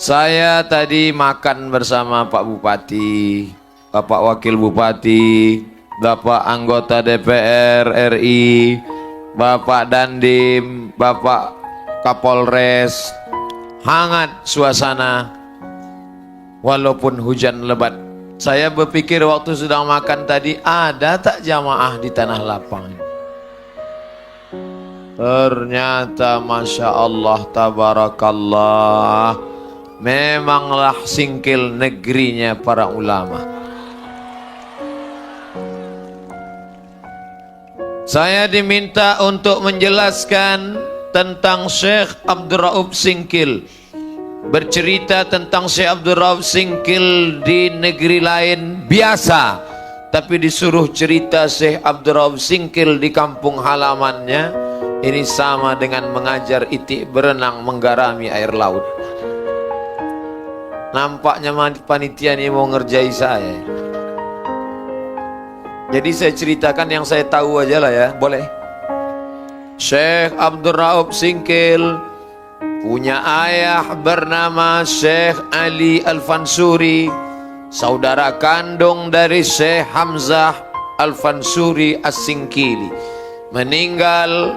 Saya tadi makan bersama Pak Bupati, Bapak Wakil Bupati, Bapak Anggota DPR RI, Bapak Dandim, Bapak Kapolres. Hangat suasana walaupun hujan lebat. Saya berpikir waktu sedang makan tadi, ada tak jamaah di tanah lapang? Ternyata Masya Allah, Tabarakallah, memanglah Singkil negerinya para ulama. Saya diminta untuk menjelaskan tentang Syekh Abdul Rauf Singkil, bercerita tentang Syekh Abdul Rauf Singkil di negeri lain biasa, tapi disuruh cerita Syekh Abdul Rauf Singkil di kampung halamannya. Ini sama dengan mengajar itik berenang menggarami air laut. Nampaknya panitia ini mau ngerjai saya. Jadi saya ceritakan yang saya tahu aja lah ya, boleh? Syekh Abdul Rauf Singkil punya ayah bernama Syekh Ali Al-Fansuri, saudara kandung dari Syekh Hamzah Al-Fansuri As-Singkili, meninggal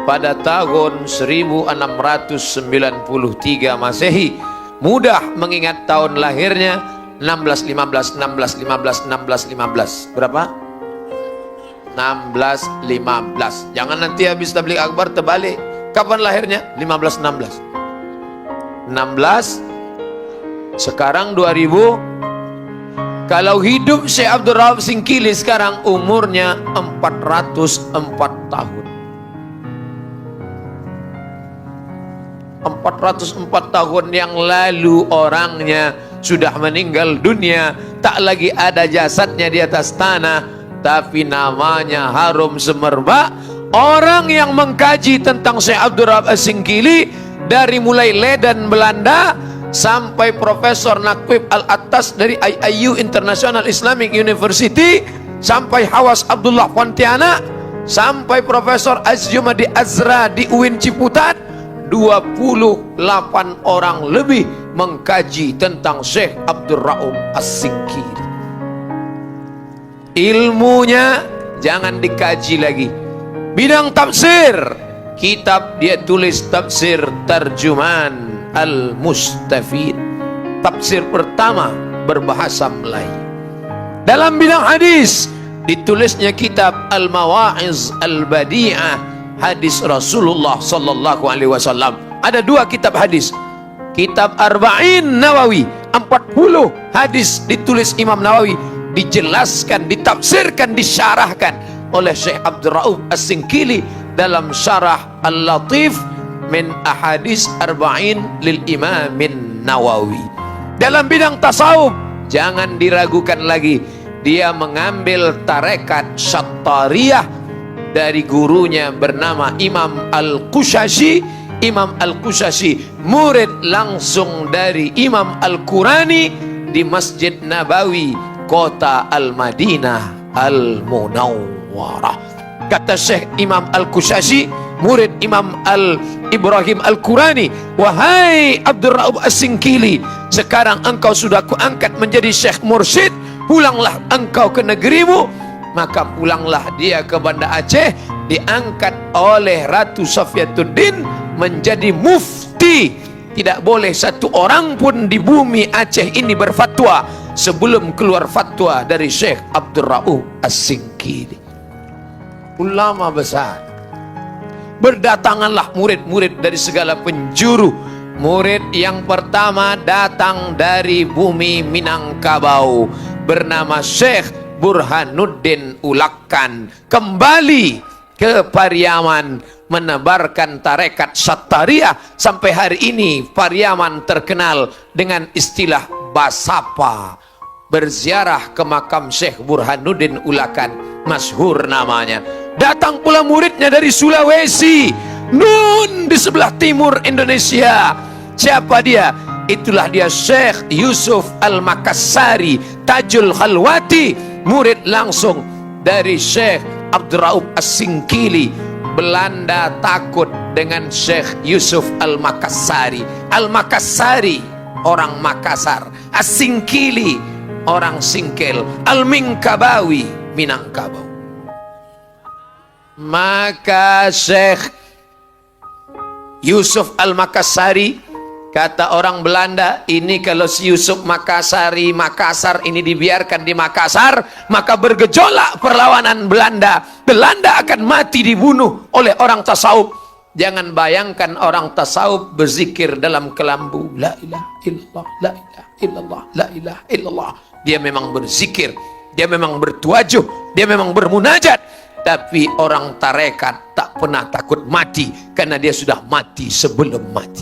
pada tahun 1693 Masehi. Mudah mengingat tahun lahirnya 1615. Berapa? 1615. Jangan nanti habis tabligh akbar terbalik. Kapan lahirnya? 1516. 16. Sekarang 2000. Kalau hidup Syekh Abdul Rauf Singkili sekarang umurnya 404 tahun. 404 tahun yang lalu orangnya sudah meninggal dunia, tak lagi ada jasadnya di atas tanah, tapi namanya harum semerbak. Orang yang mengkaji tentang Syekh Abdul Rauf As-Singkili dari mulai Leiden Belanda sampai Profesor Naqib Al-Attas dari IIU International Islamic University, sampai Hawas Abdullah Pontianak, sampai Profesor Azjumadi Azra di UIN Ciputat. 28 orang lebih mengkaji tentang Syekh Abdul Rauf As-Singkili. Ilmunya jangan dikaji lagi. Bidang tafsir, kitab dia tulis tafsir Tarjuman Al-Mustafid, tafsir pertama berbahasa Melayu. Dalam bidang hadis ditulisnya kitab Al-Mawa'iz Al-Badi'ah, hadis Rasulullah sallallahu alaihi wasallam. Ada dua kitab hadis. Kitab Arba'in Nawawi, 40 hadis ditulis Imam Nawawi, dijelaskan, ditafsirkan, disyarahkan oleh Syekh Abdul Rauf As-Singkili dalam syarah Al-Latif min Ahadis Arba'in lil Imamin Nawawi. Dalam bidang tasawuf jangan diragukan lagi, dia mengambil tarekat Syattariyah dari gurunya bernama Imam Al-Qushashi. Imam Al-Qushashi murid langsung dari Imam Al-Qurani di Masjid Nabawi, kota Al-Madinah Al-Munawwarah. Kata Syekh Imam Al-Qushashi, murid Imam Al-Ibrahim Al-Qurani, wahai Abdul Rauf As-Singkili, sekarang engkau sudah kuangkat menjadi Syekh Mursyid, pulanglah engkau ke negerimu. Maka pulanglah dia ke Banda Aceh, diangkat oleh Ratu Safiatuddin menjadi mufti. Tidak boleh satu orang pun di bumi Aceh ini berfatwa sebelum keluar fatwa dari Syekh Abdul Rauf As-Singkili. Ulama besar. Berdatanganlah murid-murid dari segala penjuru. Murid yang pertama datang dari bumi Minangkabau, bernama Syekh Burhanuddin Ulakan, kembali ke Pariaman menebarkan tarekat Syattariyah. Sampai hari ini Pariaman terkenal dengan istilah Basapa. Berziarah ke makam Syekh Burhanuddin Ulakan, masyhur namanya. Datang pula muridnya dari Sulawesi, Nun di sebelah timur Indonesia. Siapa dia? Itulah dia Syekh Yusuf Al-Makassari Tajul Khalwati, murid langsung dari Syekh Abdul Rauf As-Singkili. Belanda takut dengan Syekh Yusuf Al-Makassari. Al-Makassari orang Makassar, As-Singkili orang Singkel, Al-Minkabawi Minangkabau. Maka Syekh Yusuf Al-Makassari, kata orang Belanda, ini kalau si Yusuf Makassari Makassar ini dibiarkan di Makassar, maka bergejolak perlawanan Belanda. Belanda akan mati dibunuh oleh orang tasawuf. Jangan bayangkan orang tasawuf berzikir dalam kelambu, la ilaha illallah, la ilaha illallah, la ilaha illallah. Dia memang berzikir, dia memang bertuajuh, dia memang bermunajat. Tapi orang tarekat tak pernah takut mati, karena dia sudah mati sebelum mati.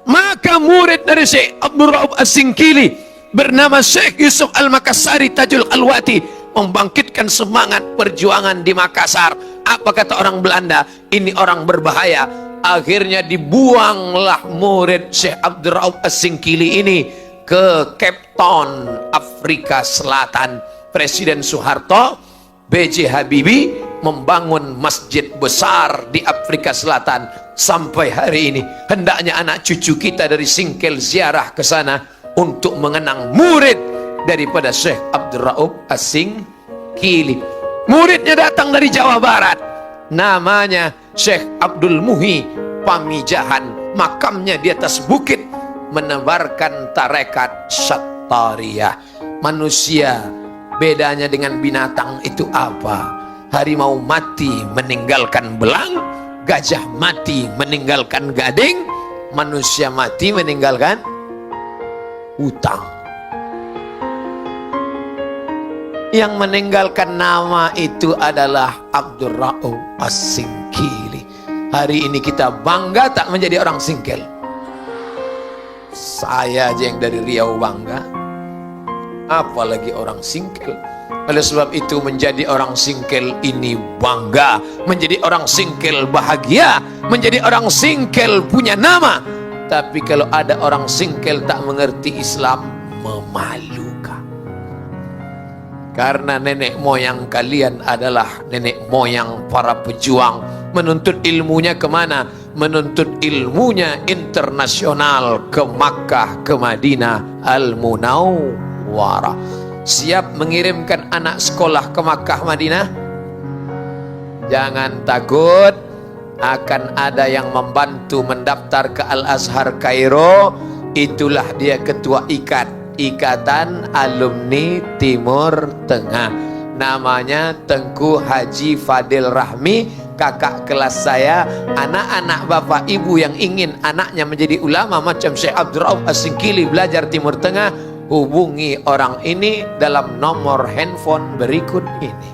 Maka murid dari Syekh Abdul Rauf As-Singkili bernama Syekh Yusuf Al-Makassari Tajul Alwati membangkitkan semangat perjuangan di Makassar. Apa kata orang Belanda? Ini orang berbahaya. Akhirnya dibuanglah murid Syekh Abdul Rauf As-Singkili ini ke Cape Town, Afrika Selatan. Presiden Soeharto, B.J. Habibie membangun masjid besar di Afrika Selatan. Sampai hari ini hendaknya anak cucu kita dari Singkel ziarah ke sana untuk mengenang murid daripada Syekh Abdul Rauf As-Singkili. Muridnya datang dari Jawa Barat, namanya Syekh Abdul Muhi Pamijahan. Makamnya di atas bukit, menebarkan tarekat Syattariyah. Manusia bedanya dengan binatang itu apa? Harimau mati meninggalkan belang, gajah mati meninggalkan gading, manusia mati meninggalkan hutang. Yang meninggalkan nama itu adalah Abdul Rauf As-Singkili. Hari ini kita bangga tak menjadi orang Singkel. Saya aja yang dari Riau bangga, apalagi orang Singkel. Oleh sebab itu menjadi orang Singkel ini bangga, menjadi orang Singkel bahagia, menjadi orang Singkel punya nama. Tapi kalau ada orang Singkel tak mengerti Islam, memalukan. Karena nenek moyang kalian adalah nenek moyang para pejuang. Menuntut ilmunya kemana? Menuntut ilmunya internasional, ke Makkah, ke Madinah Al-Munawwarah. Siap mengirimkan anak sekolah ke Makkah Madinah? Jangan takut, akan ada yang membantu mendaftar ke Al-Azhar Kairo. Itulah dia ketua Ikatan Alumni Timur Tengah. Namanya Tengku Haji Fadil Rahmi, kakak kelas saya. Anak-anak bapak ibu yang ingin anaknya menjadi ulama macam Syekh Abdul Rauf As-Singkili, belajar Timur Tengah, hubungi orang ini dalam nomor handphone berikut ini.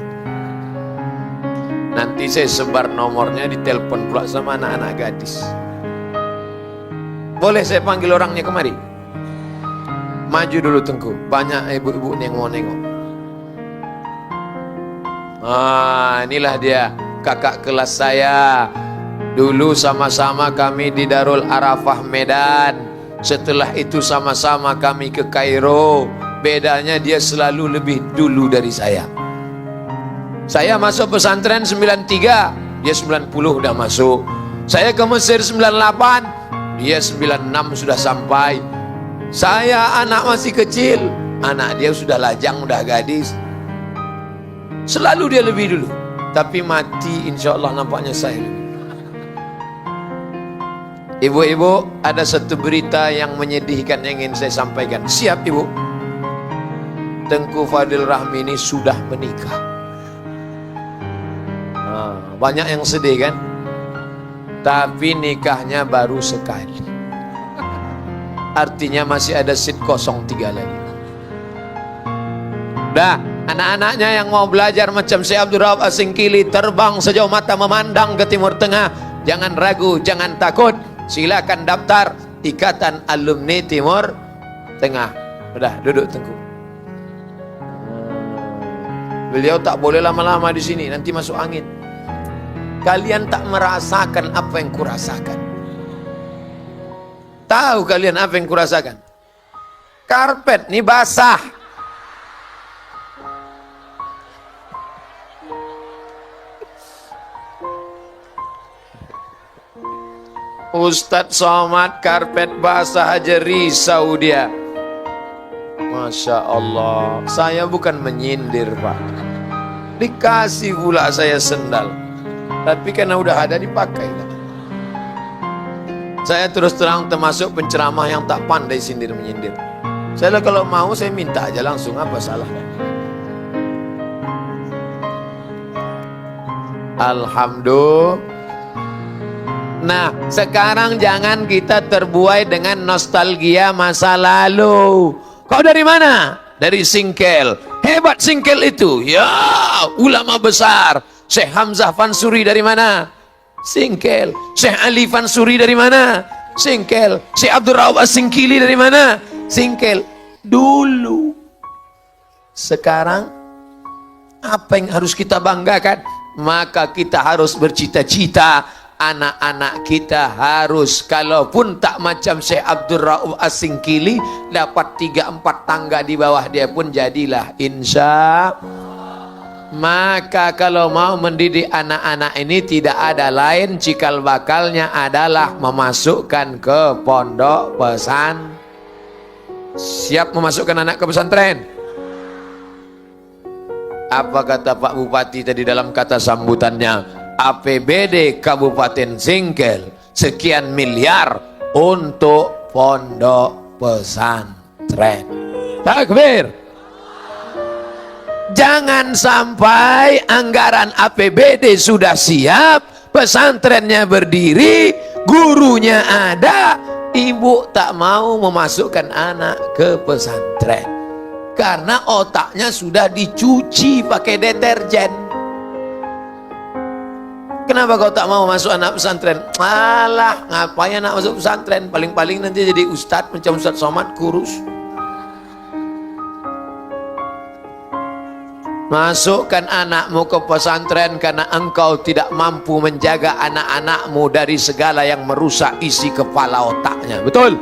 Nanti saya sebar nomornya, ditelepon pula sama anak-anak gadis. Boleh saya panggil orangnya kemari? Maju dulu Tengku, banyak ibu-ibu yang mau nengok. Inilah dia kakak kelas saya. Dulu sama-sama kami di Darul Arafah Medan. Setelah itu sama-sama kami ke Kairo. Bedanya dia selalu lebih dulu dari saya. Saya masuk pesantren 93, dia 90 udah masuk. Saya ke Mesir 98, dia 96 sudah sampai. Saya anak masih kecil, anak dia sudah lajang, udah gadis. Selalu dia lebih dulu. Tapi mati insya Allah nampaknya saya lebih. Ibu-ibu, ada satu berita yang menyedihkan yang ingin saya sampaikan. Siap ibu? Tengku Fadil Rahmi ini sudah menikah. Banyak yang sedih kan? Tapi nikahnya baru sekali. Artinya masih ada seat kosong 3 lagi. Dah, anak-anaknya yang mau belajar macam Syekh Abdul Rauf As-Singkili, terbang sejauh mata memandang ke Timur Tengah. Jangan ragu, jangan takut. Silakan daftar Ikatan Alumni Timur Tengah. Udah, duduk Tengku. Beliau tak boleh lama-lama di sini, nanti masuk angin. Kalian tak merasakan apa yang kurasakan. Tahu kalian apa yang kurasakan? Karpet ini basah. Ustadz Somad karpet basah aja risau dia. Masya Allah, saya bukan menyindir Pak. Dikasih pula saya sendal, tapi karena udah ada dipakai. Saya terus terang termasuk penceramah yang tak pandai sindir menyindir. Saya kalau mau saya minta aja langsung, apa salahnya? Alhamdulillah. Nah, sekarang jangan kita terbuai dengan nostalgia masa lalu. Kau dari mana? Dari Singkel. Hebat Singkel itu. Ya, ulama besar. Syekh Hamzah Fansuri dari mana? Singkel. Syekh Ali Fansuri dari mana? Singkel. Syekh Abdul Rauf As-Singkili dari mana? Singkel. Dulu. Sekarang apa yang harus kita banggakan? Maka kita harus bercita-cita. Anak-anak kita harus, kalaupun tak macam Syekh Abdul Rauf As-Singkili, dapat 3-4 tangga di bawah dia pun jadilah, insya. Maka kalau mau mendidik anak-anak ini tidak ada lain cikal bakalnya adalah memasukkan ke pondok pesantren. Siap memasukkan anak ke pesantren? Apa kata Pak Bupati tadi dalam kata sambutannya? APBD Kabupaten Singkel sekian miliar untuk pondok pesantren. Takbir. Jangan sampai anggaran APBD sudah siap, pesantrennya berdiri, gurunya ada, ibu tak mau memasukkan anak ke pesantren karena otaknya sudah dicuci pakai deterjen. Kenapa kau tak mau masuk anak pesantren? Alah, ngapain anak masuk pesantren? Paling-paling nanti jadi ustadz macam Ustadz Somad, kurus. Masukkan anakmu ke pesantren karena engkau tidak mampu menjaga anak-anakmu dari segala yang merusak isi kepala otaknya. Betul?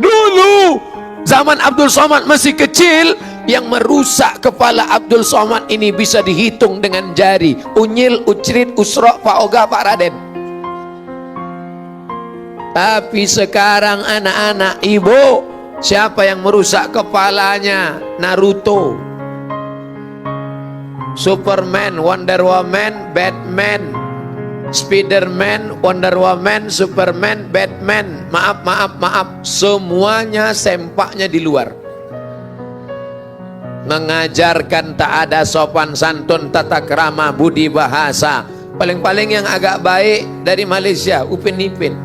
Dulu zaman Abdul Somad masih kecil, yang merusak kepala Abdul Somad ini bisa dihitung dengan jari. Unyil, Ucrit, Usrok, Pak Oga, Pak Raden. Tapi sekarang anak-anak ibu, siapa yang merusak kepalanya? Naruto, Superman, Wonder Woman, Batman, Spiderman, Wonder Woman, Superman, Batman. Maaf, semuanya sempaknya di luar. Mengajarkan tak ada sopan santun, tata krama, budi bahasa. Paling-paling yang agak baik dari Malaysia, Upin Ipin.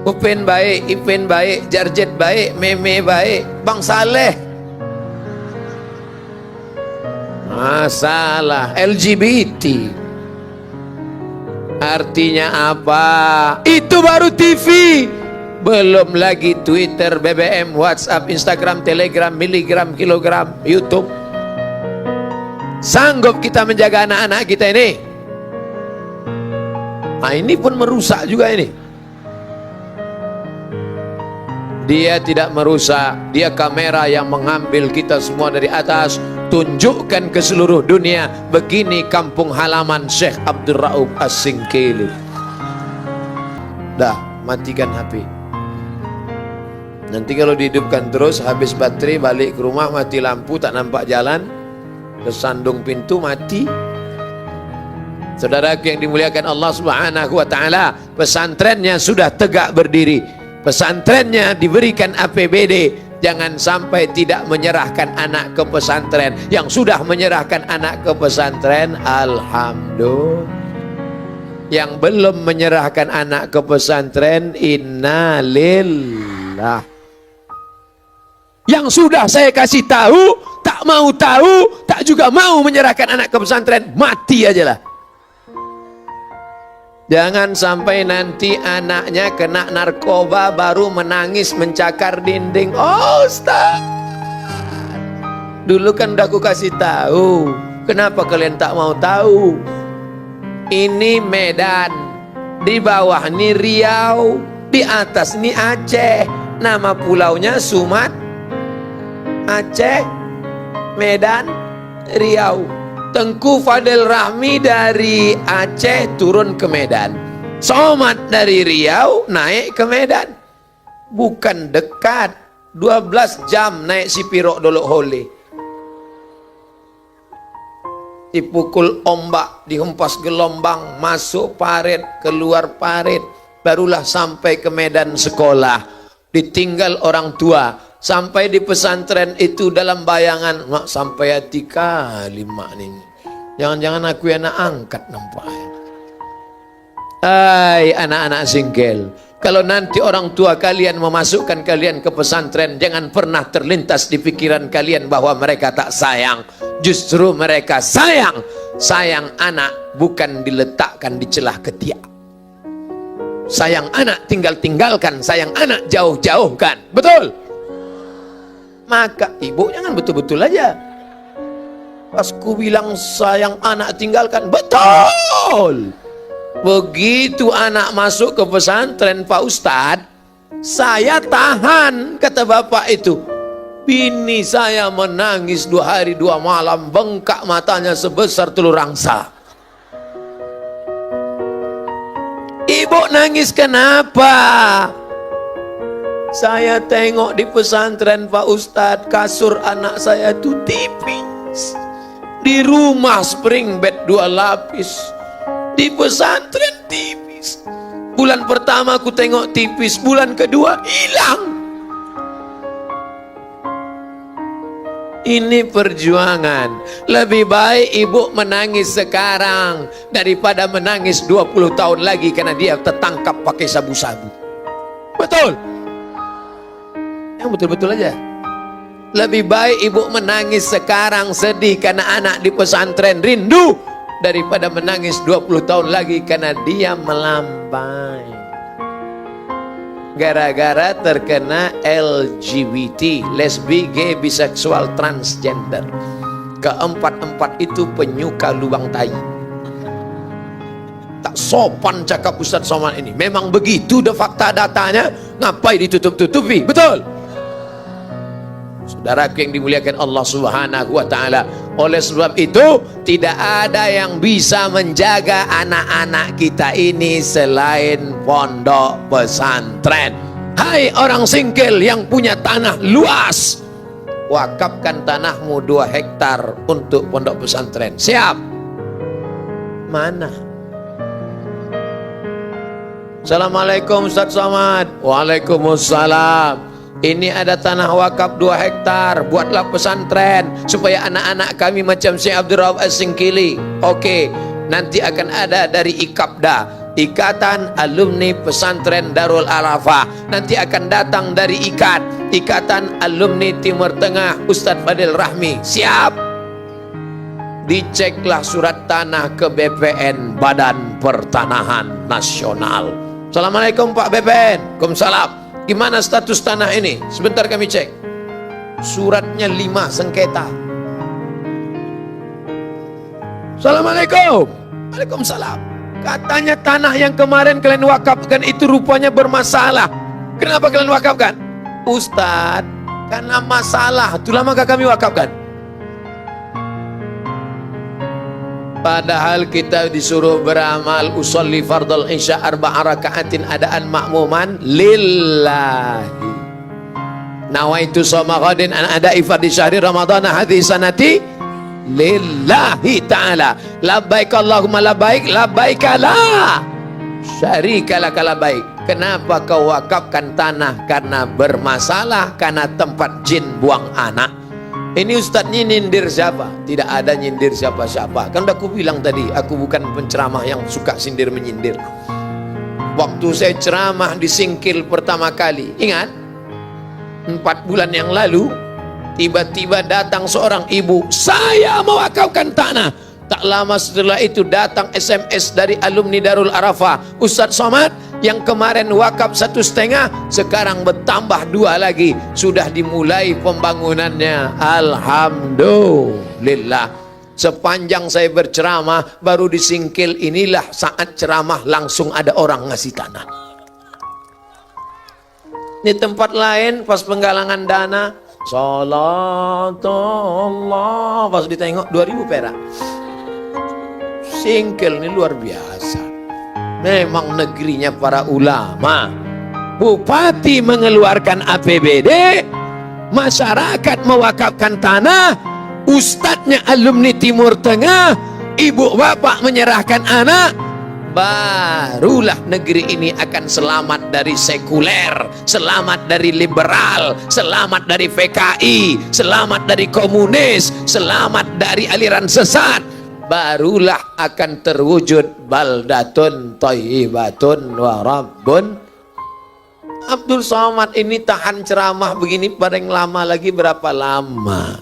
Upin baik, Ipin baik, Jarjet baik, Meme baik, Bang Saleh. Masalah LGBT artinya apa? Itu baru TV. Belum lagi Twitter, BBM, WhatsApp, Instagram, Telegram, miligram, kilogram, YouTube. Sanggup kita menjaga anak-anak kita ini? Nah, ini pun merusak juga ini. Dia tidak merusak, dia kamera yang mengambil kita semua dari atas, tunjukkan ke seluruh dunia, begini kampung halaman Syekh Abdul Rauf As-Singkili. Dah, matikan HP. Nanti kalau dihidupkan terus, habis baterai, balik ke rumah, mati lampu, tak nampak jalan, kesandung pintu, mati. Saudaraku yang dimuliakan Allah Subhanahu wa ta'ala, pesantrennya sudah tegak berdiri, pesantrennya diberikan APBD. Jangan sampai tidak menyerahkan anak ke pesantren. Yang sudah menyerahkan anak ke pesantren, alhamdulillah. Yang belum menyerahkan anak ke pesantren, innalillah. Yang sudah saya kasih tahu, tak mau tahu, tak juga mau menyerahkan anak ke pesantren, mati aja lah. Jangan sampai nanti anaknya kena narkoba baru menangis mencakar dinding. Oh, Ustaz, dulu kan udah aku kasih tahu. Kenapa kalian tak mau tahu? Ini Medan, di bawah ini Riau, di atas ini Aceh. Nama pulaunya Sumatera, Aceh, Medan, Riau. Tengku Fadel Rahmi dari Aceh turun ke Medan. Somad dari Riau naik ke Medan. Bukan dekat, 12 jam naik si Pirok Dolok Hole. Dipukul ombak, dihempas gelombang, masuk parit, keluar parit, barulah sampai ke Medan sekolah. Ditinggal orang tua. Sampai di pesantren itu dalam bayangan, mak sampai hati kali mak ini. Jangan-jangan aku yang nak angkat nampaknya. Hai anak-anak singkel, kalau nanti orang tua kalian memasukkan kalian ke pesantren, jangan pernah terlintas di pikiran kalian bahwa mereka tak sayang. Justru mereka sayang. Sayang anak bukan diletakkan di celah ketiak. Sayang anak tinggal-tinggalkan, sayang anak jauh-jauhkan. Betul? Maka ibu jangan betul-betul aja. Pas ku bilang sayang anak tinggalkan, betul. Begitu anak masuk ke pesantren Pak Ustadz, saya tahan, kata bapak itu. Bini saya menangis 2 hari 2 malam, bengkak matanya sebesar telur angsa. Ibu nangis kenapa? Saya tengok di pesantren Pak Ustadz, kasur anak saya itu tipis. Di rumah spring bed 2 lapis. Di pesantren tipis. Bulan pertama aku tengok tipis, bulan kedua hilang. Ini perjuangan. Lebih baik ibu menangis sekarang daripada menangis 20 tahun lagi karena dia tertangkap pakai sabu-sabu. Betul? Yang betul-betul aja. Lebih baik ibu menangis sekarang sedih karena anak di pesantren rindu, daripada menangis 20 tahun lagi karena dia melambai gara-gara terkena LGBT, lesbi, gay, biseksual, transgender. Keempat-empat itu penyuka lubang tai. Tak sopan cakap Ustadz Somad ini. Memang begitu de fakta datanya, ngapain ditutup-tutupi? Betul? Saudaraku yang dimuliakan Allah Subhanahu wa ta'ala. Oleh sebab itu, tidak ada yang bisa menjaga anak-anak kita ini selain pondok pesantren. Hai orang singkil yang punya tanah luas, wakafkan tanahmu 2 hektar untuk pondok pesantren. Siap? Mana? Assalamualaikum Ustadz Somad. Waalaikumsalam. Ini ada tanah wakaf 2 hektar, buatlah pesantren supaya anak-anak kami macam Syekh Abdul Rauf As-Singkili. Oke, nanti akan ada dari IKAPDA, Ikatan Alumni Pesantren Darul Arafah. Nanti akan datang dari Ikatan Alumni Timur Tengah Ustadz Fadil Rahmi. Siap? Diceklah surat tanah ke BPN, Badan Pertanahan Nasional. Assalamualaikum Pak BPN. Waalaikumsalam. Gimana status tanah ini? Sebentar kami cek. Suratnya 5 sengketa. Assalamualaikum. Waalaikumsalam. Katanya tanah yang kemarin kalian wakafkan itu rupanya bermasalah. Kenapa kalian wakafkan? Ustadz, karena masalah. Itu lamakah kami wakafkan? Padahal kita disuruh beramal usolli fardal isya 4 rakaatin adaan makmuman lillahi. Nawaitu shoma ghadin an ada'i fardhi syahri ramadhana hadhihi sanati lillahi ta'ala. Labbaik Allahumma labbaik, labbaik la syarika laka labbaik. Kenapa kau wakafkan tanah? Karena bermasalah, karena tempat jin buang anak. Ini ustadznya nyindir siapa? Tidak ada nyindir siapa-siapa. Kan udah aku bilang tadi, aku bukan penceramah yang suka sindir menyindir. Waktu saya ceramah di Singkil pertama kali, ingat? 4 bulan yang lalu, tiba-tiba datang seorang ibu, saya mewakafkan tanah. Tak lama setelah itu datang SMS dari alumni Darul Arafah, Ustadz Somad, yang kemarin wakaf 1,5, sekarang bertambah 2 lagi. Sudah dimulai pembangunannya. Alhamdulillah. Sepanjang saya berceramah, baru di Singkil inilah saat ceramah langsung ada orang ngasih tanah. Ini tempat lain pas penggalangan dana, salatullah, pas ditengok 2.000 perak. Singkil ini luar biasa. Memang negerinya para ulama. Bupati mengeluarkan APBD, masyarakat mewakafkan tanah, ustadznya alumni Timur Tengah, ibu bapak menyerahkan anak, barulah negeri ini akan selamat dari sekuler, selamat dari liberal, selamat dari PKI, selamat dari komunis, selamat dari aliran sesat. Barulah akan terwujud baldatun thayyibatun wa rabbun. Abdul Somad ini tahan ceramah begini paling lama lagi berapa lama?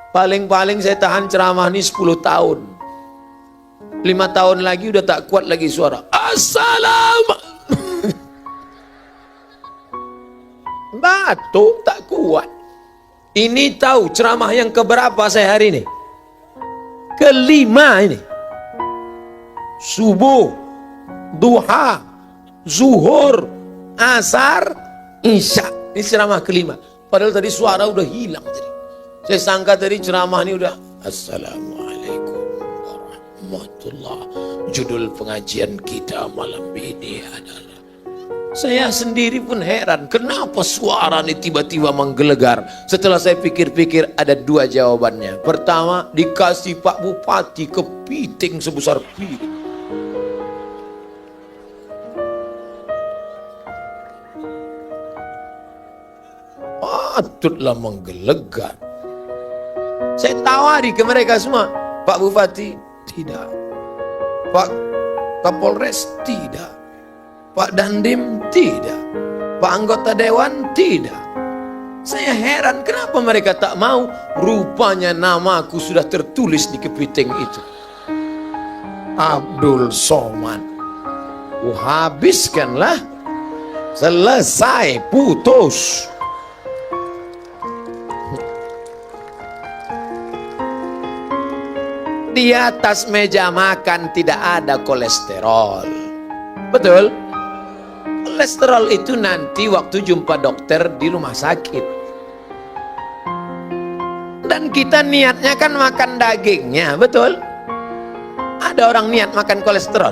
Paling-paling saya tahan ceramah ini 10 tahun. 5 tahun lagi udah tak kuat lagi suara. Assalamualaikum. Batuk tak kuat. Ini tahu ceramah yang keberapa saya hari ini? Kelima ini. Subuh, duha, zuhur, asar, isya. Ini ceramah kelima. Padahal tadi suara udah hilang tadi. Saya sangka tadi ceramah ini udah Assalamualaikum warahmatullah. Judul pengajian kita malam ini adalah. Saya sendiri pun heran, kenapa suara ini tiba-tiba menggelegar. Setelah saya pikir-pikir, ada 2 jawabannya. Pertama, dikasih Pak Bupati kepiting sebesar piring. Patutlah menggelegar. Saya tawari ke mereka semua, Pak Bupati, tidak. Pak Kapolres, tidak. Pak Dandim, tidak. Pak anggota dewan, tidak. Saya heran kenapa mereka tak mau. Rupanya namaku sudah tertulis di kepiting itu. Abdul Somad. Habiskanlah. Selesai, putus. Di atas meja makan tidak ada kolesterol. Betul? Kolesterol itu nanti waktu jumpa dokter di rumah sakit. Dan kita niatnya kan makan dagingnya, betul? Ada orang niat makan kolesterol?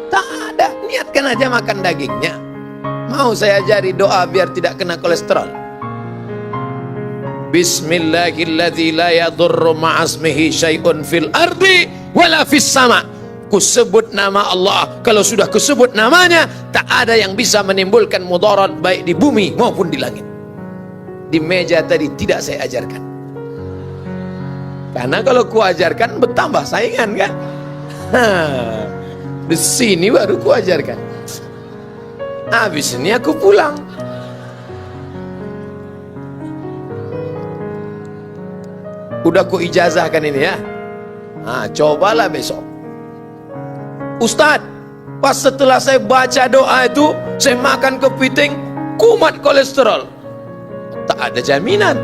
Tak ada, niatkan aja makan dagingnya. Mau saya ajari doa biar tidak kena kolesterol? Bismillahilladzi la yadurru ma'asmihi syai'un fil ardi wala fis sama'. Kusebut nama Allah. Kalau sudah kusebut namanya, tak ada yang bisa menimbulkan mudarat baik di bumi maupun di langit. Di meja tadi tidak saya ajarkan. Karena kalau kuajarkan bertambah saingan kan. Di sini baru kuajarkan. Habis ini aku pulang. Udah ku ijazahkan ini ya. Cobalah besok. Ustadz, pas setelah saya baca doa itu, saya makan kepiting, kumat kolesterol. Tak ada jaminan.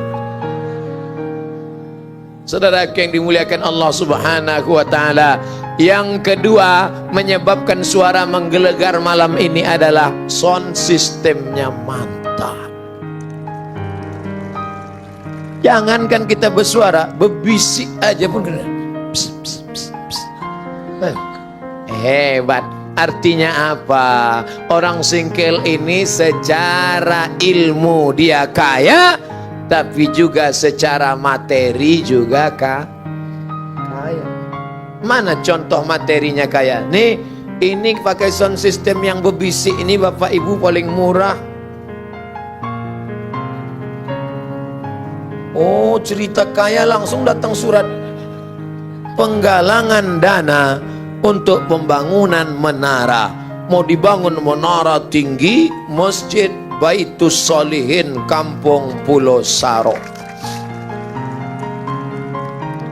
Saudara yang dimuliakan Allah Subhanahu wa ta'ala, yang kedua menyebabkan suara menggelegar malam ini adalah sound systemnya mantap. Jangankan kita bersuara, berbisik aja pun kena. Pss, pss, pss, pss. Hebat. Artinya apa? Orang singkil ini secara ilmu dia kaya, tapi juga secara materi juga kaya. Mana contoh materinya kaya? Nih, ini pakai sound system yang berbisik ini Bapak Ibu paling murah. Oh, cerita kaya langsung datang surat penggalangan dana untuk pembangunan menara. Mau dibangun menara tinggi Masjid Baitus Solihin Kampung Pulau Saro.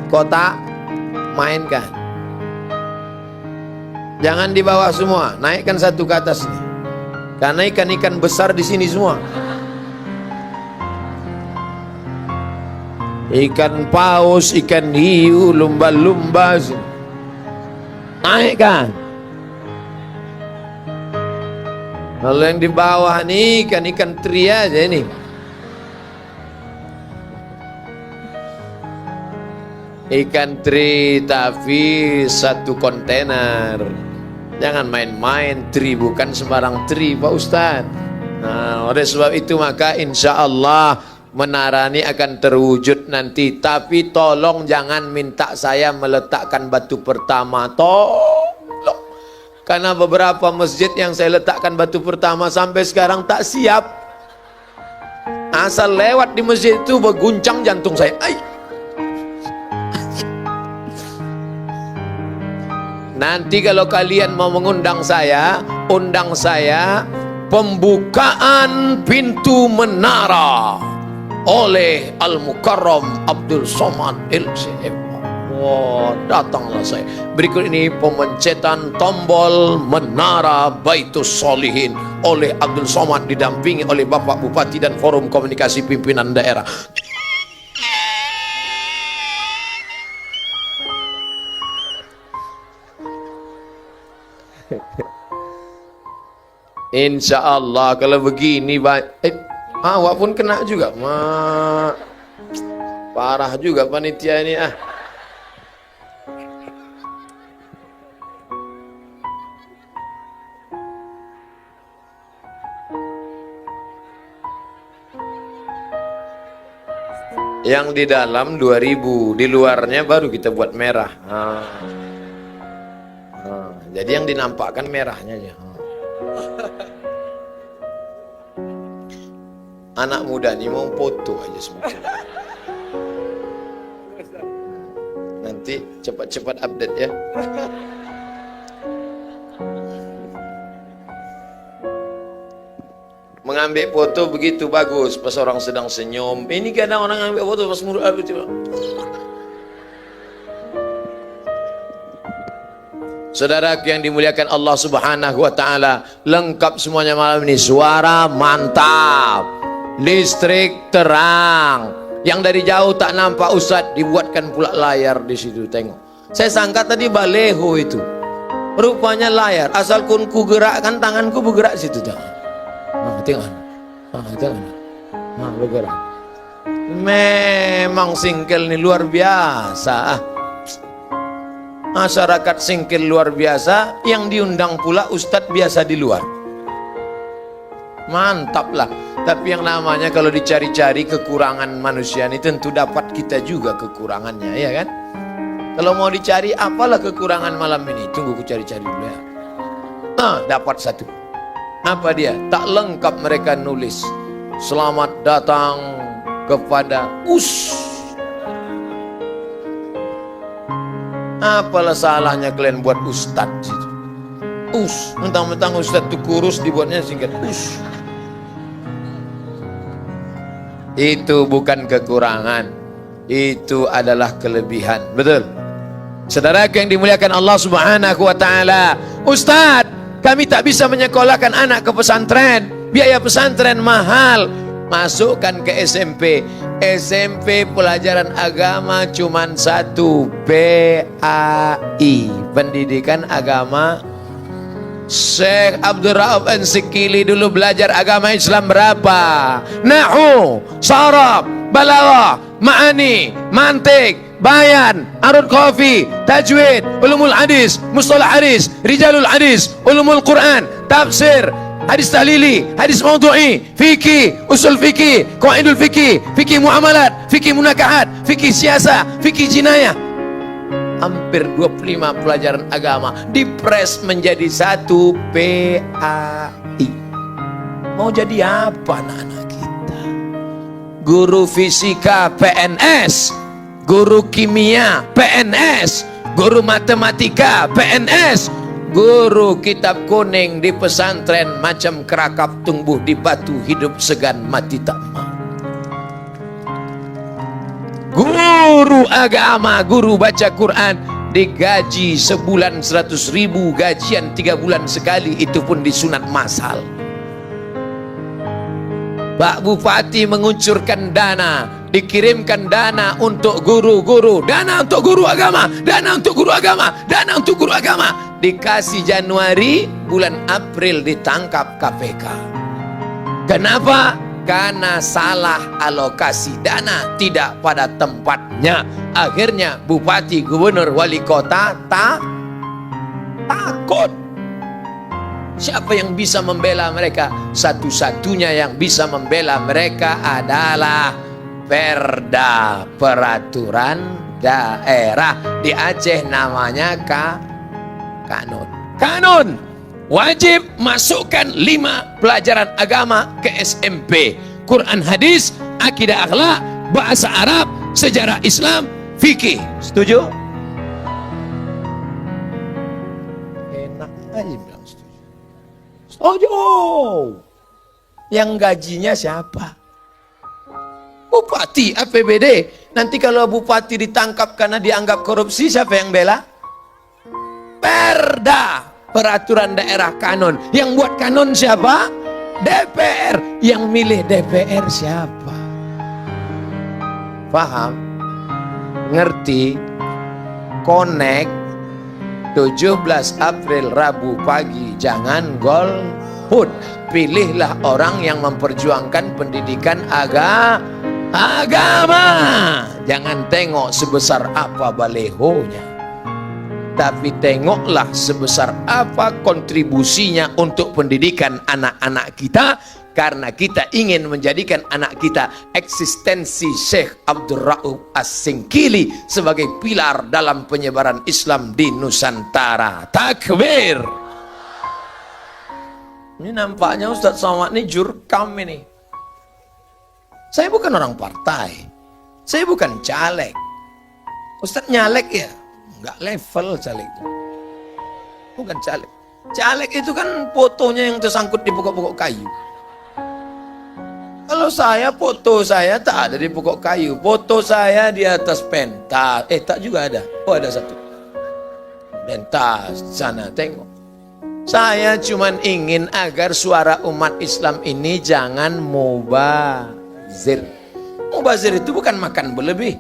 Kota mainkan. Jangan di bawah semua, naikkan satu ke atas nih. Karena ikan-ikan besar di sini semua. Ikan paus, ikan hiu, lumba-lumba. Naikkan. Kalau yang di bawah nih ikan-ikan teri aja ini. Ikan teri tapi satu kontainer. Jangan main-main, tri bukan sembarang tri Pak Ustadz. Nah, oleh sebab itu maka insya Allah menara ini akan terwujud nanti. Tapi tolong jangan minta saya meletakkan batu pertama, tolong. Karena beberapa masjid yang saya letakkan batu pertama sampai sekarang tak siap. Asal lewat di masjid itu berguncang jantung saya. Nanti kalau kalian mau mengundang saya, undang saya pembukaan pintu menara oleh Al-Mukarram Abdul Somad LCM. Wah, datanglah saya. Berikut ini pemencetan tombol menara Baitus Solihin oleh Abdul Somad didampingi oleh Bapak Bupati dan Forum Komunikasi Pimpinan Daerah. Insya Allah kalau begini awak pun kena juga, parah juga panitia ini Yang di dalam 2000, di luarnya baru kita buat merah. Jadi yang dinampakkan merahnya aja. Anak muda nih mau foto aja sebetulnya. Nanti cepat-cepat update ya. Mengambil foto begitu bagus pas orang sedang senyum. Ini kadang orang ambil foto pas mulut tiba. Saudara yang dimuliakan Allah Subhanahu wa taala, lengkap semuanya malam ini. Suara mantap, listrik terang. Yang dari jauh tak nampak Ustadz, dibuatkan pula layar di situ, tengok. Saya sangka tadi baleho itu. Rupanya layar. Asal ku gerakkan tanganku bergerak situ dah. Tengok. Tengok. Bergerak. Memang singkel ini luar biasa. Masyarakat singkil luar biasa, yang diundang pula ustadz biasa di luar. Mantap lah. Tapi yang namanya kalau dicari-cari kekurangan manusia ini tentu dapat kita juga kekurangannya, ya kan? Kalau mau dicari apalah kekurangan malam ini, tunggu ku cari-cari dulu ya. Dapat satu. Apa dia? Tak lengkap mereka nulis. Selamat datang kepada Apalah salahnya kalian buat ustadz situ? Mentang-mentang ustadz itu kurus dibuatnya singkat Itu bukan kekurangan, itu adalah kelebihan. Betul. Saudara yang dimuliakan Allah Subhanahu wa taala, Ustadz, kami tak bisa menyekolahkan anak ke pesantren, biaya pesantren mahal. Masukkan ke SMP. SMP pelajaran agama cuman satu, PAI, pendidikan agama. Syekh Abdul Rauf An-Sikili dulu belajar agama Islam berapa? Nahu, saraf, balaghah, ma'ani, mantik, bayan, arud qafi, tajwid, ulumul hadis, mustalah hadis, rijalul hadis, ulumul Quran, tafsir, hadis tahlili, hadis maudhu'i, fikih, usul fikih, qawaidul fikih, fikih muamalat, fikih munakahat, fikih siasa, fikih jinayah. Hampir 25 pelajaran agama dipres menjadi satu, PAI. Mau jadi apa anak-anak kita? Guru fisika PNS, guru kimia PNS, guru matematika PNS, guru kitab kuning di pesantren macam kerakap tumbuh di batu, hidup segan mati tak mau. Guru agama, guru baca Quran digaji sebulan 100.000, gajian 3 bulan sekali, itu pun disunat massal. Pak Bupati menguncurkan dana, dikirimkan dana untuk guru-guru, dana untuk guru agama, dana untuk guru agama, dana untuk guru agama. Dikasih Januari, bulan April ditangkap KPK. Kenapa? Karena salah alokasi dana, tidak pada tempatnya. Akhirnya bupati, gubernur, wali kota takut. Siapa yang bisa membela mereka? Satu-satunya yang bisa membela mereka adalah Perda, peraturan daerah. Di Aceh namanya kanun. Kanun wajib masukkan 5 pelajaran agama ke SMP. Quran, hadis, akidah, akhlak, bahasa Arab, sejarah Islam, fikih. Setuju? Enak aja bilang setuju. Setuju. Yang gajinya siapa? Bupati, APBD. Nanti kalau bupati ditangkap karena dianggap korupsi, siapa yang bela? Perda, peraturan daerah, kanun. Yang buat kanun siapa? DPR. Yang milih DPR siapa? Paham? Ngerti? Connect. 17 April Rabu pagi, jangan golput. Pilihlah orang yang memperjuangkan pendidikan agama. Jangan tengok sebesar apa balehonya, tapi tengoklah sebesar apa kontribusinya untuk pendidikan anak-anak kita, karena kita ingin menjadikan anak kita eksistensi Syekh Abdul Rauf As-Singkili sebagai pilar dalam penyebaran Islam di Nusantara. Takbir. Ini nampaknya Ustadz Somad ini jurkam ini. Saya bukan orang partai, saya bukan caleg. Ustadz nyalek ya, nggak level caleg. Bukan caleg. Caleg itu kan fotonya yang tersangkut di pokok-pokok kayu. Kalau saya, foto saya tak ada di pokok kayu. Foto saya di atas pentas. Tak juga ada. Oh, ada satu. Pentas sana, tengok. Saya cuman ingin agar suara umat Islam ini jangan mubazir. Mubazir itu bukan makan berlebih.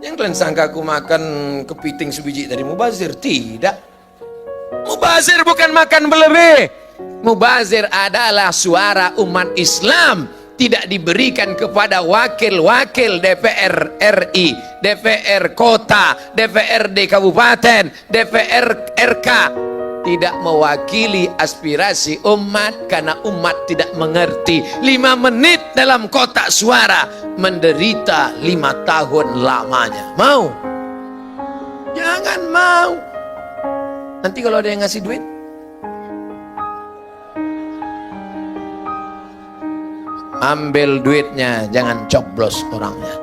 Yang kalian sangka aku makan kepiting sebiji dari mubazir. Tidak. Mubazir bukan makan berlebih. Mubazir adalah suara umat Islam tidak diberikan kepada wakil-wakil DPR RI, DPR kota, DPRD kabupaten, DPR RK. Tidak mewakili aspirasi umat karena umat tidak mengerti. 5 menit dalam kotak suara menderita 5 tahun lamanya. Mau? Jangan mau. Nanti kalau ada yang ngasih duit, ambil duitnya, jangan coblos orangnya.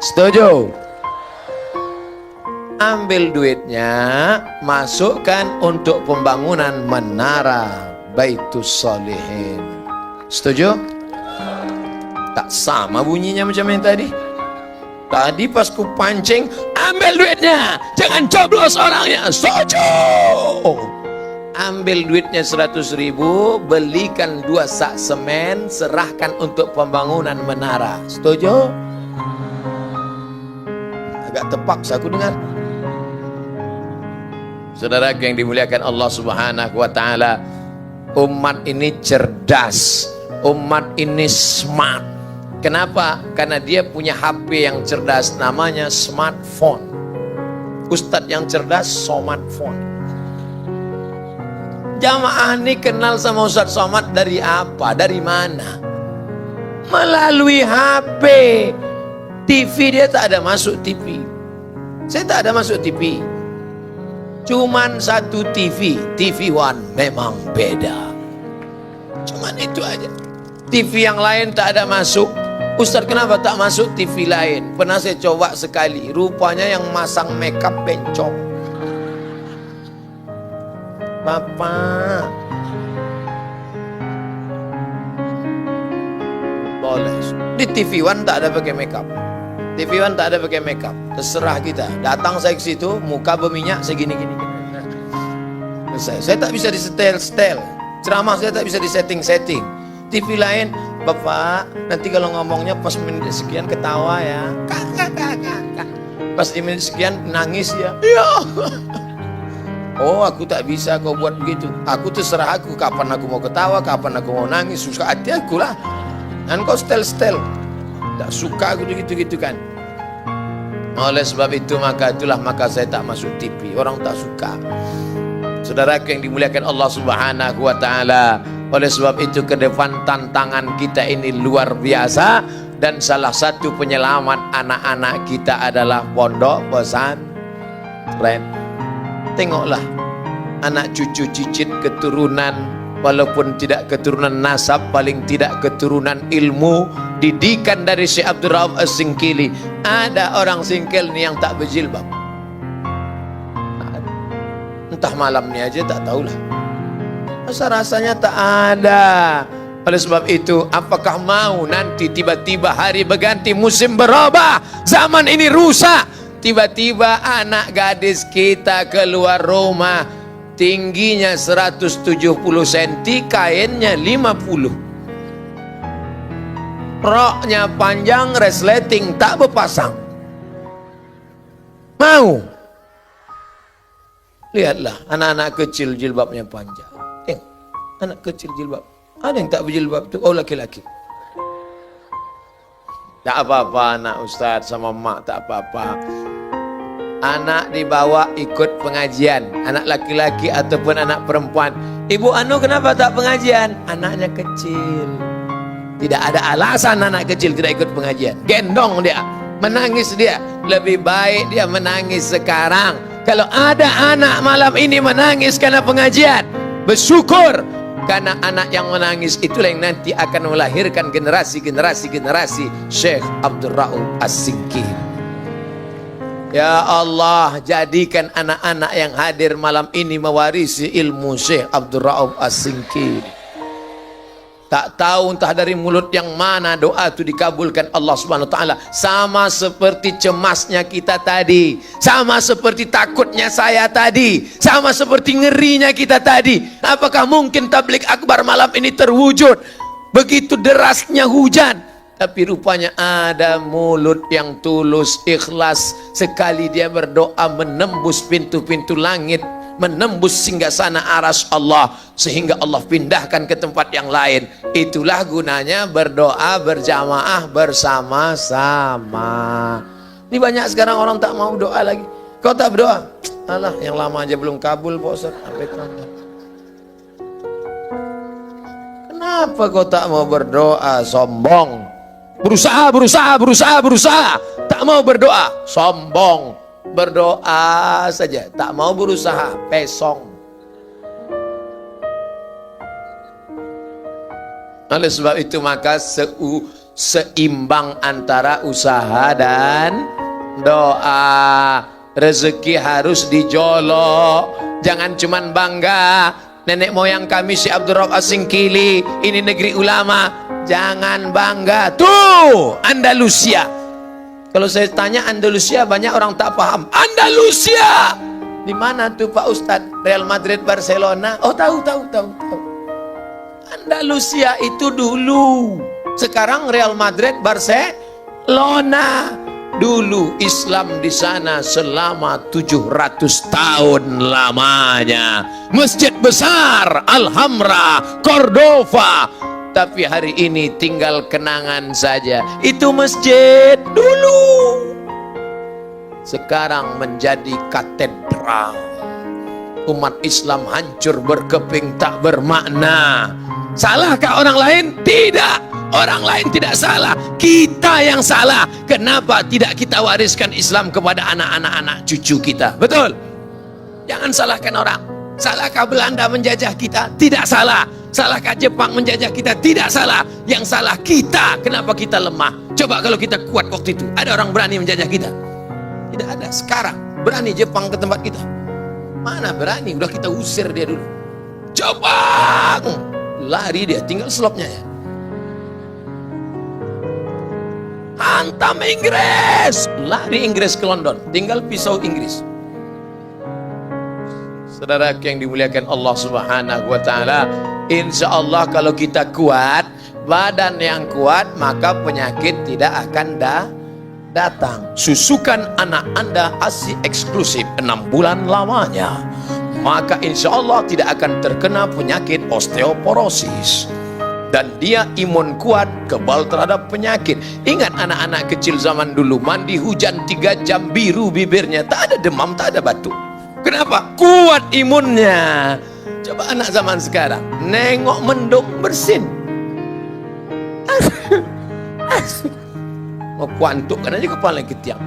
Setuju? Ambil duitnya, masukkan untuk pembangunan menara Baitus Sholihin. Setuju? Tak sama bunyinya macam yang tadi. Tadi pas ku pancing, ambil duitnya, jangan coblos orangnya. Setuju? Ambil duitnya 100.000, belikan 2 sak semen, serahkan untuk pembangunan menara. Setuju? Agak terpaksa aku dengar. Saudara yang dimuliakan Allah Subhanahu wa taala, umat ini cerdas, umat ini smart. Kenapa? Karena dia punya HP yang cerdas, namanya smartphone. Ustadz yang cerdas, smartphone. Jamaah ini kenal sama Ustadz Somad dari apa? Dari mana? Melalui HP. TV dia tak ada masuk TV. Saya tak ada masuk TV. Cuman satu TV, TV One memang beda. Cuman itu aja. TV yang lain tak ada masuk. Ustadz kenapa tak masuk TV lain? Pernah saya coba sekali. Rupanya yang masang makeup bencong. Bapak, boleh. Di TV One tak ada pakai makeup. TV One tak ada pakai makeup. Terserah kita. Datang saya ke situ, muka berminyak segini-gini. Saya tak bisa disetel-setel. Ceramah saya tak bisa disetting-setting. TV lain, Bapak, nanti kalau ngomongnya pas menit sekian ketawa ya. Kakak. Pas di menit sekian nangis ya. Ya. Oh, aku tak bisa kau buat begitu. Aku terserah aku kapan aku mau ketawa, kapan aku mau nangis, suka hati aku lah. Dan kau setel-setel. Tak suka aku gitu-gitu kan. Oleh sebab itu maka saya tak masuk TV. Orang tak suka. Saudaraku yang dimuliakan Allah Subhanahu wa taala, oleh sebab itu ke depan tantangan kita ini luar biasa, dan salah satu penyelamat anak-anak kita adalah pondok pesantren. Tengoklah anak cucu cicit keturunan, walaupun tidak keturunan nasab, paling tidak keturunan ilmu, didikan dari Syekh Abdul Rauf As-Singkili. Ada orang Singkil nih yang tak berjilbab, entah malamnya aja tak tahulah, rasa-rasanya tak ada. Oleh sebab itu, apakah mau nanti tiba-tiba hari berganti, musim berubah, zaman ini rusak, tiba-tiba anak gadis kita keluar rumah tingginya 170 cm, kainnya 50, roknya panjang, resleting tak berpasang. Mau? Lihatlah anak-anak kecil jilbabnya panjang. Tengok, anak kecil jilbab. Ada yang tak berjilbab tu, oh laki-laki. Tak apa-apa anak ustaz sama mak, tak apa-apa. Anak dibawa ikut pengajian, anak laki-laki ataupun anak perempuan. Ibu Anu kenapa tak pengajian? Anaknya kecil. Tidak ada alasan anak kecil tidak ikut pengajian. Gendong dia, menangis dia. Lebih baik dia menangis sekarang. Kalau ada anak malam ini menangis karena pengajian, bersyukur, karena anak yang menangis itulah yang nanti akan melahirkan generasi Syekh Abdul Rauf As-Singkili. Ya Allah, jadikan anak-anak yang hadir malam ini mewarisi ilmu Syekh Abdul Rauf As-Singkili. Tak tahu entah dari mulut yang mana doa itu dikabulkan Allah Subhanahu wa taala. Sama seperti cemasnya kita tadi, sama seperti takutnya saya tadi, sama seperti ngerinya kita tadi. Apakah mungkin tabligh akbar malam ini terwujud? Begitu derasnya hujan, tapi rupanya ada mulut yang tulus, ikhlas, sekali dia berdoa menembus pintu-pintu langit, menembus singgasana aras Allah, sehingga Allah pindahkan ke tempat yang lain. Itulah gunanya berdoa berjamaah bersama-sama. Ini banyak sekarang orang tak mau doa lagi. Kau tak berdoa? Alah, yang lama aja belum kabul Pak Ustaz. Kenapa kau tak mau berdoa? Sombong. Berusaha. Tak mau berdoa, sombong. Berdoa saja, tak mau berusaha, pesong. Oleh sebab itu maka seimbang antara usaha dan doa. Rezeki harus dijolok, jangan cuman bangga. Nenek moyang kami Syekh Abdul Rauf As-Singkili, ini negeri ulama. Jangan bangga. Tuh Andalusia. Kalau saya tanya Andalusia, banyak orang tak paham. Andalusia di mana tuh Pak Ustadz? Real Madrid, Barcelona. Oh tahu. Andalusia itu dulu. Sekarang Real Madrid, Barcelona. Dulu Islam di sana selama 700 tahun lamanya. Masjid besar, Alhambra, Cordova. Tapi hari ini tinggal kenangan saja. Itu masjid dulu, sekarang menjadi katedral. Umat Islam hancur berkeping tak bermakna. Salahkah orang lain? Tidak. Orang lain tidak salah, kita yang salah. Kenapa tidak kita wariskan Islam kepada anak-anak cucu kita? Betul? Jangan salahkan orang. Salahkah Belanda menjajah kita? Tidak salah. Salahkah Jepang menjajah kita? Tidak salah. Yang salah kita. Kenapa kita lemah? Coba kalau kita kuat waktu itu, ada orang berani menjajah kita? Tidak ada. Sekarang berani Jepang ke tempat kita? Mana berani? Udah kita usir dia dulu. Jepang lari dia, tinggal slopnya ya. Hantam Inggris, lari Inggris ke London, tinggal pisau Inggris. Saudara yang dimuliakan Allah Subhanahu wa taala, insya Allah kalau kita kuat, badan yang kuat, maka penyakit tidak akan datang. Susukan anak Anda ASI eksklusif 6 bulan lamanya, maka insya Allah tidak akan terkena penyakit osteoporosis. Dan dia imun kuat, kebal terhadap penyakit. Ingat anak-anak kecil zaman dulu, mandi hujan 3 jam biru bibirnya, tak ada demam, tak ada batuk. Kenapa? Kuat imunnya. Coba anak zaman sekarang nengok mendung bersin. Mau kuantukkan aja kepala ke tiang.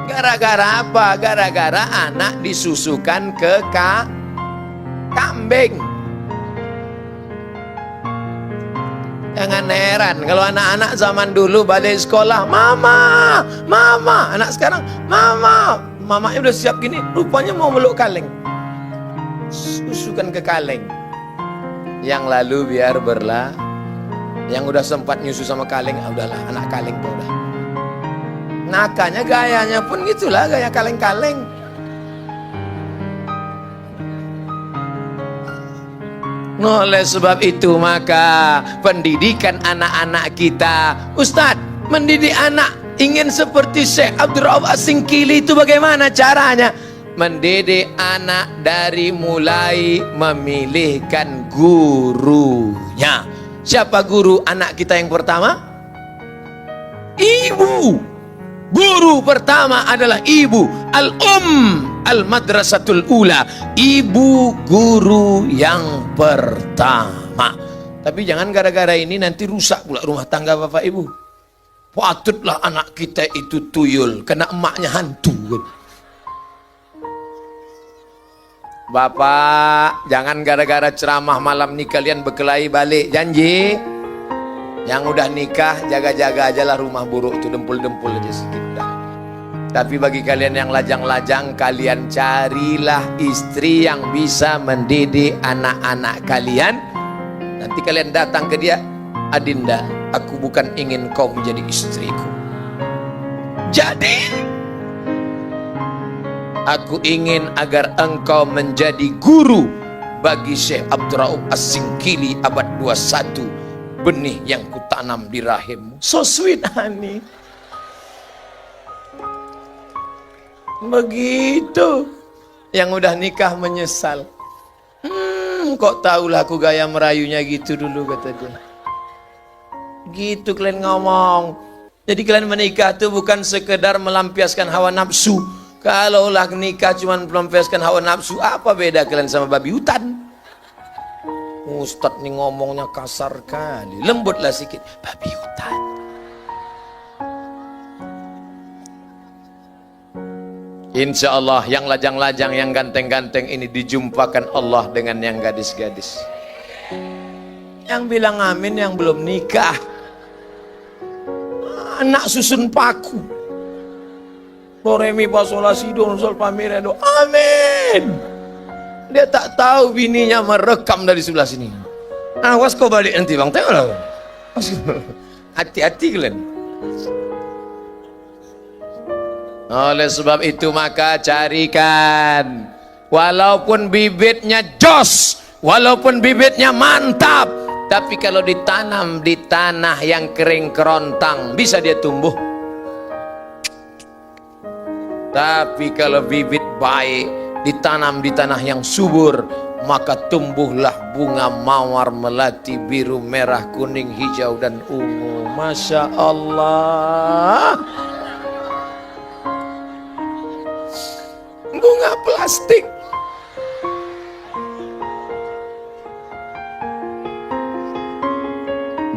Gara-gara apa? Gara-gara anak disusukan ke kambing. Jangan heran kalau anak-anak zaman dulu balik sekolah, mama, mama. Anak sekarang, mama. Mamanya udah siap gini, rupanya mau meluk kaleng. Susukan ke kaleng. Yang lalu biar berlah. Yang udah sempat nyusu sama kaleng, udahlah anak kaleng tuh udah. Nakanya gayanya pun gitulah, gaya kaleng-kaleng. Oleh sebab itu maka pendidikan anak-anak kita, Ustadz, mendidik anak ingin seperti Syekh Abdul Rauf As-Singkili itu bagaimana caranya? Mendidik anak dari mulai memilihkan gurunya. Siapa guru anak kita yang pertama? Ibu. Guru pertama adalah ibu. Al-madrasatul ula. Ibu guru yang pertama. Tapi jangan gara-gara ini nanti rusak pula rumah tangga bapak ibu. Patutlah anak kita itu tuyul kena emaknya hantu. Bapak, jangan gara-gara ceramah malam nih kalian berkelahi balik. Janji. Yang udah nikah, jaga-jaga aja lah rumah buruk itu, dempul-dempul aja sedikit dah. Tapi bagi kalian yang lajang-lajang, kalian carilah istri yang bisa mendidik anak-anak kalian. Nanti kalian datang ke dia, Adinda, aku bukan ingin kau menjadi istriku. Jadi, aku ingin agar engkau menjadi guru bagi Syekh Abdul Rauf As-Singkili abad 21. Benih yang kutanam di rahimmu. So sweet honey. Begitu. Yang udah nikah menyesal. Kok tahulah aku gaya merayunya gitu dulu, kata dia. Gitu kalian ngomong. Jadi kalian menikah tuh bukan sekedar melampiaskan hawa nafsu. Kalaulah nikah cuma melampiaskan hawa nafsu, apa beda kalian sama babi hutan? Ustadz nih ngomongnya kasar kali, lembutlah sedikit. Babi hutan. Insya Allah yang lajang-lajang, yang ganteng-ganteng ini dijumpakan Allah dengan yang gadis-gadis. Yang bilang amin yang belum nikah. Anak susun paku. Do re mi fa sol la si do sol fa mi re do. Amin. Dia tak tahu bininya merekam dari sebelah sini. Awas kau balik nanti bang, tengoklah. Hati-hati kalian. Oleh sebab itu maka carikan, walaupun bibitnya jos, walaupun bibitnya mantap, tapi kalau ditanam di tanah yang kering kerontang, bisa dia tumbuh. Tapi kalau bibit baik ditanam di tanah yang subur, maka tumbuhlah bunga mawar melati biru, merah, kuning, hijau, dan ungu. Masya Allah. Bunga plastik.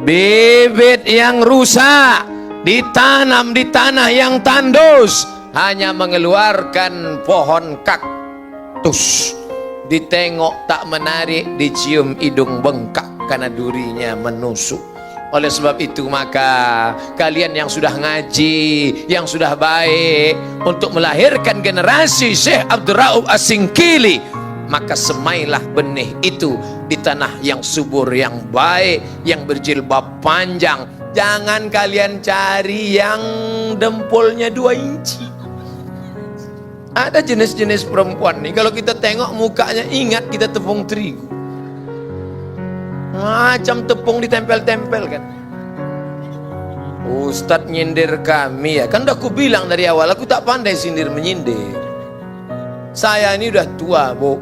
Bibit yang rusak ditanam di tanah yang tandus, hanya mengeluarkan pohon kaktus. Ditengok tak menarik, dicium hidung bengkak karena durinya menusuk. Oleh sebab itu maka kalian yang sudah ngaji, yang sudah baik untuk melahirkan generasi Syekh Abdul Rauf As-Singkili, maka semailah benih itu di tanah yang subur, yang baik, yang berjilbab panjang. Jangan kalian cari yang dempulnya 2 inci. Ada jenis-jenis perempuan nih, kalau kita tengok mukanya ingat kita tepung terigu. Macam tepung ditempel-tempel kan. Ustadz nyindir kami ya, kan udah aku bilang dari awal, aku tak pandai sindir menyindir. Saya ini udah tua, Bu.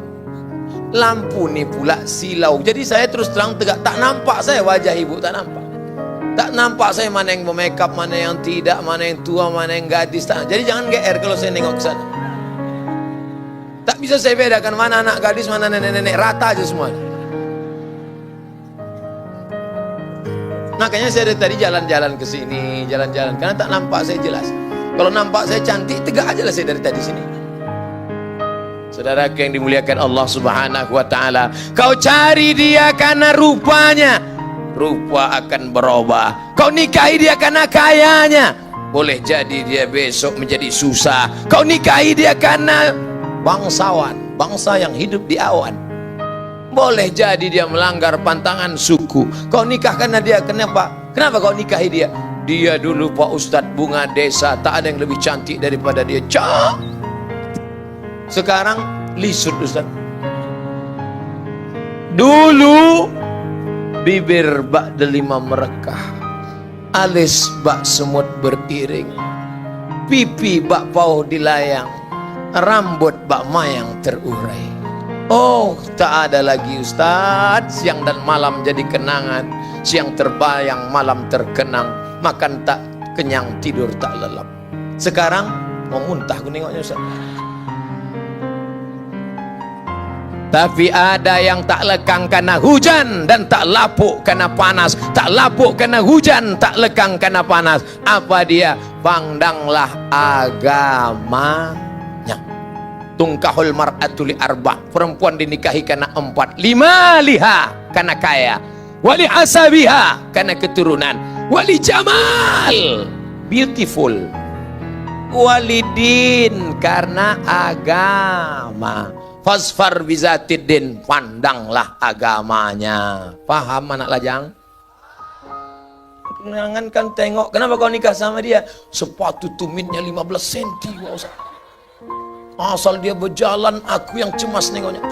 Lampu nih pula silau. Jadi saya terus terang tegak, tak nampak saya wajah ibu, tak nampak. Tak nampak saya mana yang memakeup, mana yang tidak, mana yang tua, mana yang gadis. Tak. Jadi jangan GR kalau saya nengok ke sana. Tak bisa saya bedakan mana anak gadis, mana nenek-nenek, rata aja semua. Makanya saya dari tadi jalan-jalan ke sini, jalan-jalan karena tak nampak saya jelas. Kalau nampak saya cantik, tegak aja lah saya dari tadi sini. Saudara yang dimuliakan Allah Subhanahu wa taala, kau cari dia karena rupanya, rupa akan berubah. Kau nikahi dia karena kayanya, boleh jadi dia besok menjadi susah. Kau nikahi dia karena bangsawan, bangsa yang hidup di awan, boleh jadi dia melanggar pantangan suku. Kau nikah karena dia, kenapa? Kenapa kau nikahi dia? Dia dulu Pak Ustadz bunga desa, tak ada yang lebih cantik daripada dia. Cak. Sekarang lisut Ustadz. Dulu bibir bak delima merekah, alis bak semut beriring, pipi bak pau dilayang, rambut bak mayang terurai. Oh, tak ada lagi Ustadz. Siang dan malam jadi kenangan, siang terbayang, malam terkenang, makan tak kenyang, tidur tak lelap. Sekarang mau muntah aku nengoknya Ustadz. Tapi ada yang tak lekang karena hujan dan tak lapuk karena panas. Tak lapuk karena hujan, tak lekang karena panas. Apa dia? Pandanglah agamanya. Tungkahul mar'atu li arba'. Perempuan dinikahi karena 4. 5 liha karena kaya, wali asabiha karena keturunan, wali jamal beautiful, walidin karena agama. Fasfar bizatiddin, pandanglah agamanya. Paham anak lajang? Jangankan tengok, kenapa kau nikah sama dia? Sepatu tumitnya 15 cm. Asal dia berjalan, aku yang cemas nengoknya.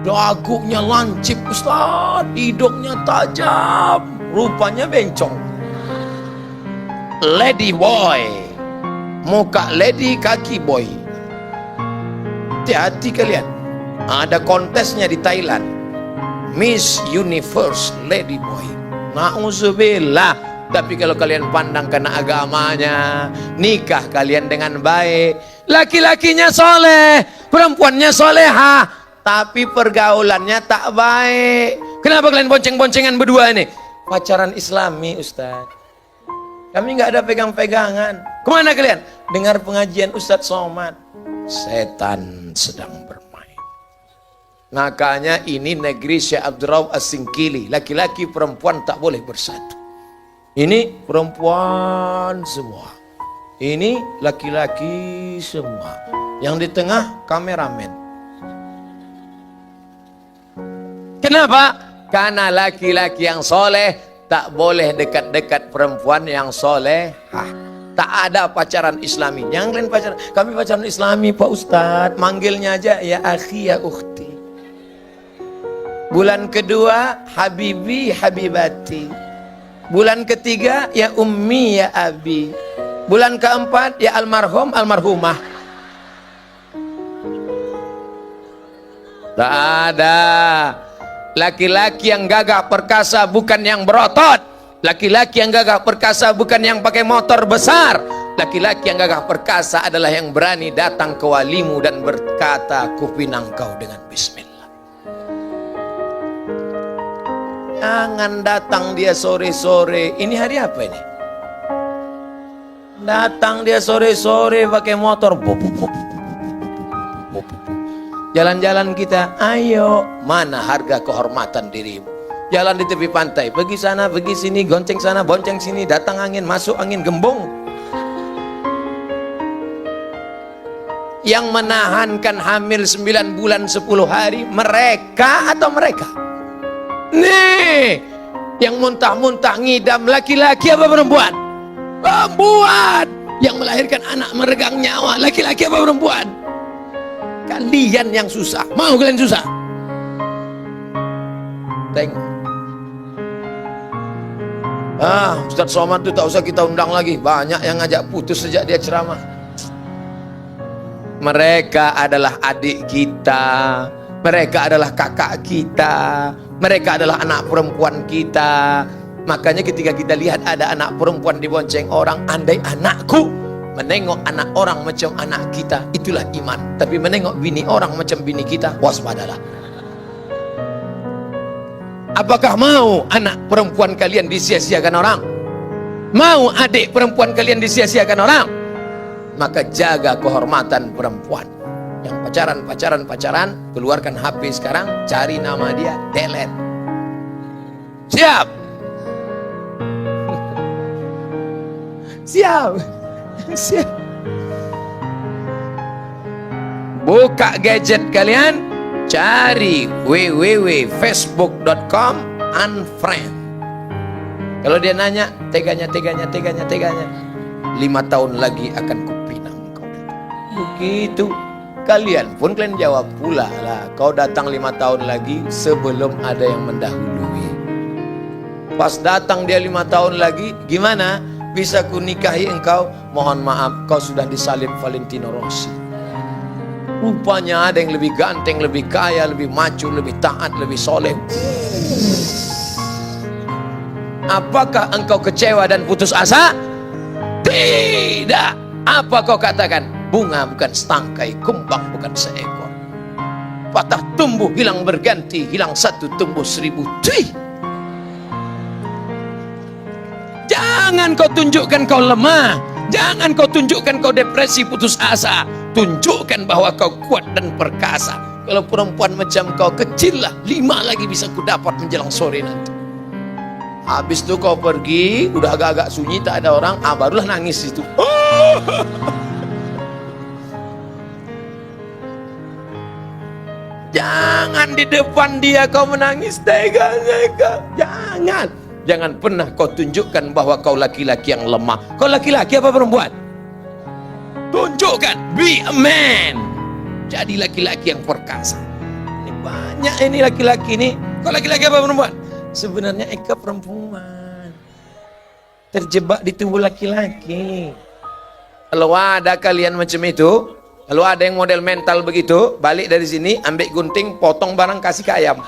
Dagunya lancip Ustaz, hidungnya tajam, rupanya bencong. Lady boy, muka lady, kaki boy. Hati-hati kalian. Ada kontesnya di Thailand, Miss Universe Lady Boy. Na'udzubillah. Tapi kalau kalian pandang karena agamanya, nikah kalian dengan baik. Laki-lakinya soleh, perempuannya soleha, tapi pergaulannya tak baik. Kenapa kalian bonceng-boncengan berdua ini? Pacaran Islami Ustaz. Kami nggak ada pegang-pegangan. Kemana kalian? Dengar pengajian Ustadz Somad. Setan sedang bermain. Makanya ini negeri Syekh Abdurrauf As-Singkili. Laki-laki perempuan tak boleh bersatu. Ini perempuan semua, ini laki-laki semua. Yang di tengah kameramen. Kenapa? Karena laki-laki yang soleh tak boleh dekat-dekat perempuan yang solehah. Tak ada pacaran Islami. Jangan kalian pacaran. Kami pacaran Islami Pak Ustadz. Manggilnya aja ya akhi ya ukhti. Bulan kedua habibi habibati. Bulan ketiga ya ummi ya abi. Bulan keempat ya almarhum almarhumah. Tak ada. Laki-laki yang gagah perkasa bukan yang berotot. Laki-laki yang gagah perkasa bukan yang pakai motor besar. Laki-laki yang gagah perkasa adalah yang berani datang ke walimu dan berkata, kupinang kau dengan bismillah. Jangan datang dia sore-sore. Ini hari apa ini? Datang dia sore-sore pakai motor. Jalan-jalan kita, ayo. Mana harga kehormatan dirimu? Jalan di tepi pantai, pergi sana, pergi sini, gonceng sana, bonceng sini, datang angin, masuk angin, gembung. Yang menahankan hamil 9 bulan 10 hari, mereka atau mereka? Nih, yang muntah-muntah ngidam, laki-laki apa perempuan? Perempuan. Yang melahirkan anak meregang nyawa, laki-laki apa perempuan? Kalian yang susah. Mau kalian susah? Tengok. Ustadz Somad itu tak usah kita undang lagi. Banyak yang ngajak putus sejak dia ceramah. Mereka adalah adik kita, mereka adalah kakak kita, mereka adalah anak perempuan kita. Makanya ketika kita lihat ada anak perempuan dibonceng orang, andai anakku, Menengok anak orang macam anak kita, itulah iman. Tapi menengok bini orang macam bini kita, waspadalah. Apakah mau anak perempuan kalian disia-siakan orang? Mau adik perempuan kalian disia-siakan orang? Maka jaga kehormatan perempuan. Yang pacaran, keluarkan HP sekarang, cari nama dia, delete. Siap? Siap. Siap. Buka gadget kalian, cari www.facebook.com unfriend. Kalau dia nanya, teganya 5 tahun lagi akan kupinang kau. Begitu. Kalian jawab pula lah, kau datang 5 tahun lagi sebelum ada yang mendahului. Pas datang dia 5 tahun lagi, gimana? Bisa ku nikahi engkau? Mohon maaf, kau sudah disalib Valentino Rossi. Rupanya ada yang lebih ganteng, lebih kaya, lebih maju, lebih taat, lebih soleh. Apakah engkau kecewa dan putus asa? Tidak. Apa kau katakan? Bunga bukan setangkai, kembang bukan seekor. Patah tumbuh, hilang berganti, hilang satu tumbuh 1000. Jangan kau tunjukkan kau lemah. Jangan kau tunjukkan kau depresi, putus asa. Tunjukkan bahwa kau kuat dan perkasa. Kalau perempuan macam kau, kecil lah, 5 lagi bisa ku dapat menjelang sore nanti. Habis itu kau pergi, udah agak-agak sunyi, tak ada orang, barulah nangis itu. Jangan di depan dia kau menangis tega-tega. Jangan pernah kau tunjukkan bahwa kau laki-laki yang lemah. Kau laki-laki apa perempuan? Tunjukkan, be a man. Jadi laki-laki yang perkasa. Ini banyak ini laki-laki ini. Kau laki-laki apa perempuan? Sebenarnya Eka perempuan, terjebak di tubuh laki-laki. Kalau ada kalian macam itu, kalau ada yang model mental begitu, balik dari sini, ambil gunting, potong barang, kasih ke ayam.